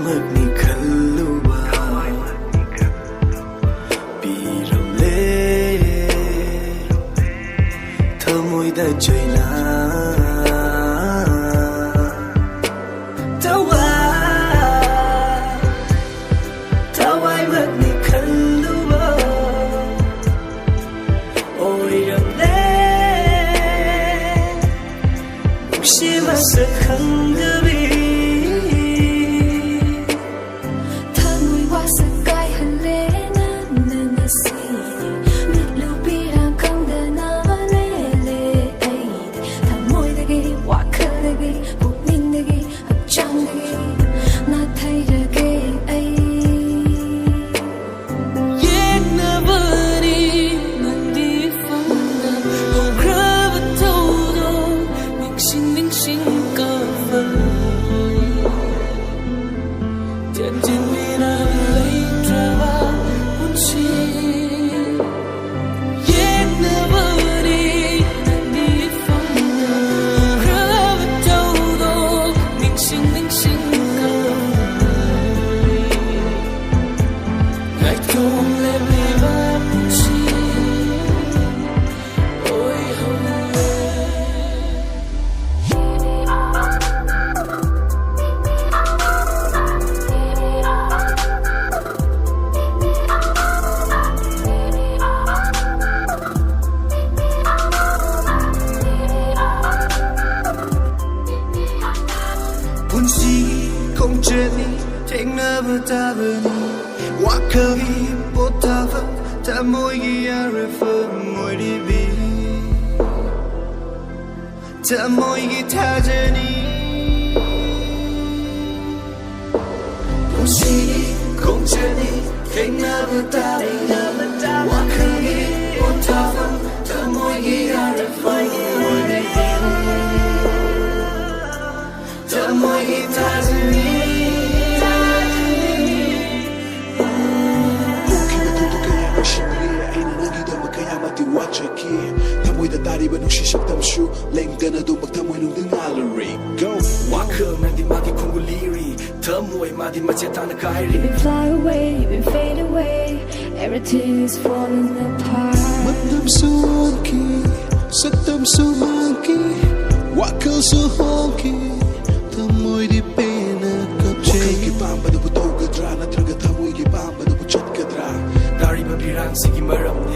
magni khalluba piramle thamoi da joila Mashak Khangdabi Thamoi Washak kai hale na nangasi Mitlu pirang khangdana le le ai Thamoi dagi wakal dagi pukning dagi hakchang dagi na thai dagi ai Yek na bari nandi funda Okrava todo Nungshi không cheni tekna betavani wakali potava tamoy giarafa moy dibi tamoy gitajani không cheni tekna betavani wakali potava tamoy giarafa moy dibi tamoy gitajani Washak thamoi da tari ba Nungshi sak tamshu lengdana do bak thamoi nung ding gallery go Washak nandi magi konguliri thamoi madi machetana kairi You fly away, you fade away Everything is falling apart Matam so wonky saktam so monkey wakal so honky thamoi di pena kapche wakal ki pamba do buto gadra na traga thamoi ki pamba do buchat gadra dari ba birang sigi maram